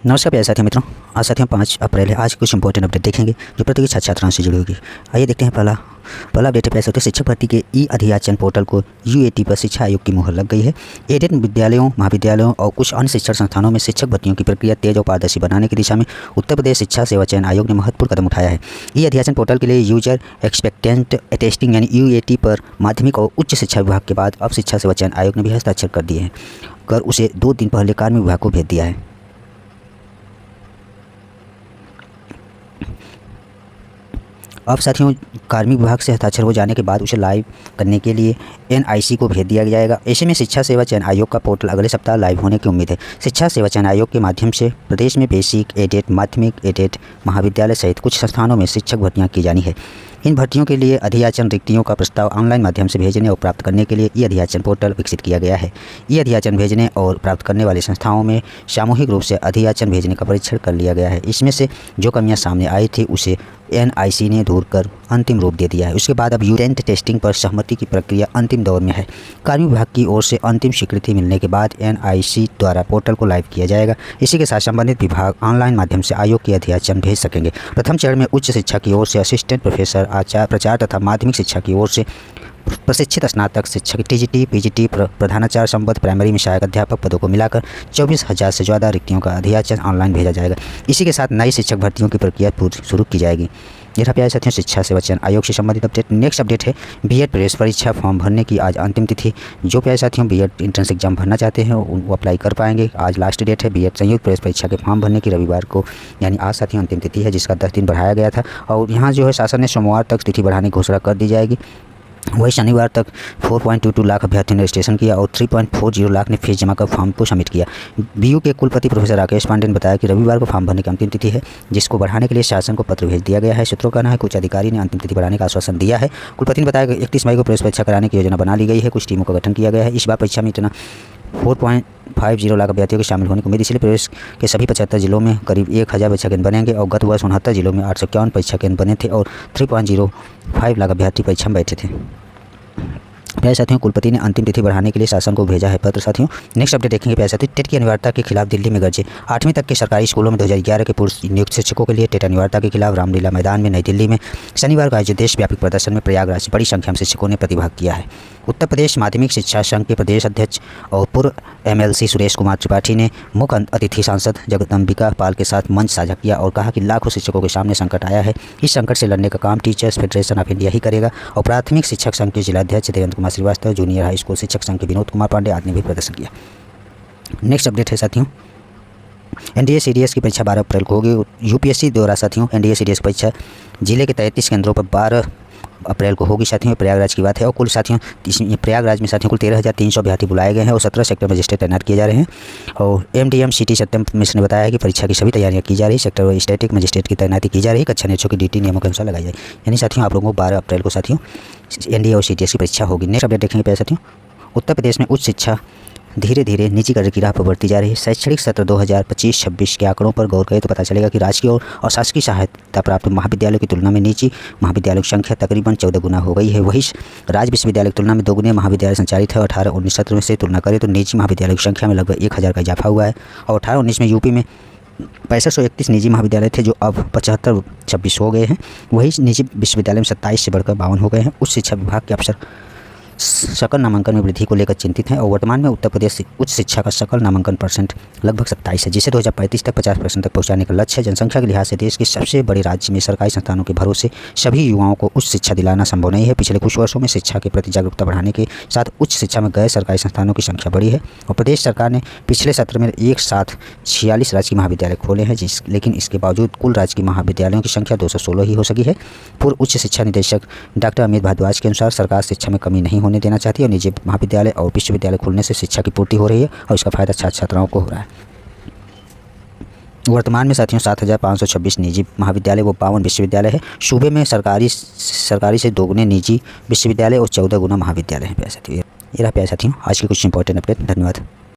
नमस्कार प्यारे साथियों मित्रों, आज साथियों 5 अप्रैल है। आज कुछ इंपॉर्टेंट अपडेट देखेंगे जो प्रत्येक छात्र छात्राओं से जुड़ी होगी। आइए देखते हैं पहला अपडेट है प्यारे साथियों, शिक्षक भर्ती के ई अध्याचन पोर्टल को यूएटी पर शिक्षा आयोग की मुहर लग गई है। एडेड विद्यालयों, महाविद्यालयों और कुछ अन्य शिक्षण संस्थानों में शिक्षक भर्तियों की प्रक्रिया तेज और पारदर्शी बनाने की दिशा में उत्तर प्रदेश शिक्षा सेवा चयन आयोग ने महत्वपूर्ण कदम उठाया है। ई अध्याचन पोर्टल के लिए यूजर एक्सपेक्टेंट टेस्टिंग यानी यूएटी पर माध्यमिक और उच्च शिक्षा विभाग के बाद अब शिक्षा सेवा चयन आयोग ने भी हस्ताक्षर कर दिए हैं कर उसे 2 दिन पहले कार्मिक विभाग को भेज दिया है। अब साथियों कार्मिक विभाग से हस्ताक्षर हो जाने के बाद उसे लाइव करने के लिए एनआईसी को भेज दिया जाएगा। ऐसे में शिक्षा सेवा चयन आयोग का पोर्टल अगले सप्ताह लाइव होने की उम्मीद है। शिक्षा सेवा चयन आयोग के माध्यम से प्रदेश में बेसिक, एडेड, माध्यमिक, एडेड, महाविद्यालय सहित कुछ संस्थानों में शिक्षक भर्तियां की जानी है। इन भर्तियों के लिए अध्याचन रिक्तियों का प्रस्ताव ऑनलाइन माध्यम से भेजने और प्राप्त करने के लिए ई अध्याचन पोर्टल विकसित किया गया है। ई अध्याचन भेजने और प्राप्त करने वाली संस्थाओं में सामूहिक रूप से अध्याचन भेजने का परीक्षण कर लिया गया है। इसमें से जो कमियां सामने आई थी उसे एनआईसी ने दूर कर अंतिम रूप दे दिया है। उसके बाद अब यूटेंट टेस्टिंग पर सहमति की प्रक्रिया अंतिम दौर में है। कार्मिक विभाग की ओर से अंतिम स्वीकृति मिलने के बाद एनआईसी द्वारा पोर्टल को लाइव किया जाएगा। इसी के साथ संबंधित विभाग ऑनलाइन माध्यम से आयोग की अध्याचन भेज सकेंगे। प्रथम चरण में उच्च शिक्षा की ओर से असिस्टेंट प्रोफेसर, आचार्य, प्रचार तथा माध्यमिक शिक्षा की ओर से प्रशिक्षित स्नातक शिक्षक, टीजीटी, पीजीटी, प्रधानाचार्य संबद्ध प्राइमरी में सहायक अध्यापक पदों को मिलाकर 24,000 से ज़्यादा रिक्तियों का अध्याचन ऑनलाइन भेजा जाएगा। इसी के साथ नई शिक्षक भर्तियों की प्रक्रिया शुरू की जाएगी। यह था प्यारे साथियों शिक्षा सेवा चयन आयोग से संबंधित अपडेट। नेक्स्ट अपडेट है बीएड प्रवेश परीक्षा फॉर्म भरने की आज अंतिम तिथि। जो प्यारे साथियों बीएड एंट्रेंस एग्जाम भरना चाहते हैं वो अप्लाई कर पाएंगे। आज लास्ट डेट है बीएड संयुक्त प्रवेश परीक्षा के फॉर्म भरने की, रविवार को यानी आज साथियों अंतिम तिथि है, जिसका 10 दिन बढ़ाया गया था। और यहाँ जो है शासन ने सोमवार तक तिथि बढ़ाने की घोषणा कर दी जाएगी। वही शनिवार तक 4.22 लाख अभ्यर्थियों ने रजिस्ट्रेशन किया और 3.40 लाख ने फीस जमा कर फॉर्म को सबमिट किया। बीयू के कुलपति प्रोफेसर राकेश पांडे ने बताया कि रविवार को फॉर्म भरने की अंतिम तिथि है, जिसको बढ़ाने के लिए शासन को पत्र भेज दिया गया है। सूत्रों का कहना है कुछ अधिकारी ने अंतिम तिथि बढ़ाने का आश्वासन दिया है। कुलपति ने बताया कि 31 मई को प्रवेश परीक्षा कराने की योजना बना ली गई है। कुछ टीमों का गठन किया गया है। इस बार परीक्षा में इतना 4.50 लाख अभ्यर्थियों के शामिल होने की उम्मीद, इसलिए प्रदेश के सभी 75 जिलों में करीब 1000 परीक्षा केंद्र बनेंगे। और गत वर्ष 69 जिलों में 851 परीक्षा केंद्र बने थे और 3.05 लाख अभ्यर्थी परीक्षा में बैठे थे। प्यारे साथियों कुलपति ने अंतिम तिथि बढ़ाने के लिए शासन को भेजा है पत्र। साथियों नेक्स्ट अपडेट देखेंगे प्यारे साथियों, टेट की अनिवार्यता के खिलाफ दिल्ली में गर्जे। 8वीं तक के सरकारी स्कूलों में 2011 के पूर्व नियुक्त शिक्षकों के लिए टेट अनिवार्यता के खिलाफ रामलीला मैदान में नई दिल्ली में शनिवार को आयोजित देशव्यापी प्रदर्शन में प्रयागराज से बड़ी संख्या में शिक्षकों ने प्रतिभाग किया है। उत्तर प्रदेश माध्यमिक शिक्षा संघ के प्रदेश अध्यक्ष और पूर्व एमएलसी सुरेश कुमार त्रिपाठी ने मुख्य अतिथि सांसद जगदम्बिका पाल के साथ मंच साझा किया और कहा कि लाखों शिक्षकों के सामने संकट आया है। इस संकट से लड़ने का काम टीचर्स फेडरेशन ऑफ इंडिया ही करेगा। और प्राथमिक शिक्षक संघ के जिलाध्यक्ष Devendra Kumar Shrivastava, junior high school शिक्षक संघ के विनोद कुमार पांडे आदि ने भी प्रदर्शन किया। नेक्स्ट अपडेट है साथियों, एनडीए सीडीएस की परीक्षा 12 अप्रैल को होगी। यूपीएससी द्वारा साथियों एनडीए सीडीएस की परीक्षा जिले के 33 केंद्रों पर 12 अप्रैल को होगी। साथियों प्रयागराज की बात है और कुल साथियों प्रयागराज में साथियों कुल 13,300 अभ्यर्थी बुलाए गए हैं और 17 सेक्टर मजिस्ट्रेट तैनात किए जा रहे हैं। और एमडीएम सिटी सत्यम मिश्र ने बताया कि परीक्षा की सभी तैयारियां की जा रही है। सेक्टर व स्टैटिक मजिस्ट्रेट की तैनाती की जा रही है। कक्षा निरीक्षकों की ड्यूटी नियमों के अनुसार लगाई जाए। यानी साथियों आप लोगों को 12 अप्रैल को साथियों एनडीए और सीटीएस की परीक्षा होगी। नेक्स्ट अपडेट देखेंगे प्यारे साथियों, उत्तर प्रदेश में उच्च शिक्षा धीरे धीरे निजीकरण की राह पर बढ़ती जा रही है। शैक्षणिक सत्र 2025-26 के आंकड़ों पर गौर करें तो पता चलेगा कि राजकीय और शासकीय सहायता प्राप्त महाविद्यालयों की तुलना में निजी महाविद्यालयों की संख्या तकरीबन 14 गुना हो गई है। वहीं राज्य विश्वविद्यालय की तुलना में 2 गुने महाविद्यालय संचालित है। 18-19 सत्र में से तुलना करें तो निजी महाविद्यालयों की संख्या में लगभग 1000 का इजाफा हुआ है। और 18-19 में यूपी में 6531 निजी महाविद्यालय थे जो अब 75-26 हो गए हैं। वहीं निजी विश्वविद्यालय में 27 से बढ़कर 52 हो गए हैं। उच्च शिक्षा विभाग के अफसर सकल नामांकन में वृद्धि को लेकर चिंतित हैं और वर्तमान में उत्तर प्रदेश उच्च शिक्षा का सकल नामांकन परसेंट लगभग 27 है, जिसे 2035 तक 50% तक पहुंचाने का लक्ष्य है। जनसंख्या के लिहाज से देश के सबसे बड़े राज्य में सरकारी संस्थानों के भरोसे सभी युवाओं को उच्च शिक्षा दिलाना संभव नहीं है। पिछले कुछ वर्षों में शिक्षा के प्रति जागरूकता बढ़ाने के साथ उच्च शिक्षा में गैर सरकारी संस्थानों की संख्या बढ़ी है और प्रदेश सरकार ने पिछले सत्र में एक साथ 46 राजकीय महाविद्यालय खोले हैं, लेकिन इसके बावजूद कुल राजकीय महाविद्यालयों की संख्या 216 ही हो सकी है। पूर्व उच्च शिक्षा निदेशक डॉक्टर अमित भारद्वाज के अनुसार सरकार शिक्षा में कमी नहीं होने देना चाहती और निजी महाविद्यालय और विश्वविद्यालय खुलने से शिक्षा की पूर्ति हो रही है और इसका फायदा छात्र छात्राओं को हो रहा है। वर्तमान में साथियों 7526 निजी महाविद्यालय व 52 विश्वविद्यालय है। सूबे में सरकारी से 2 गुने निजी विश्वविद्यालय और 14 गुना महाविद्यालय हैं। प्यारे साथियों ये रहा प्यारे साथियों आज के कुछ इंपॉर्टेंट अपडेट। धन्यवाद।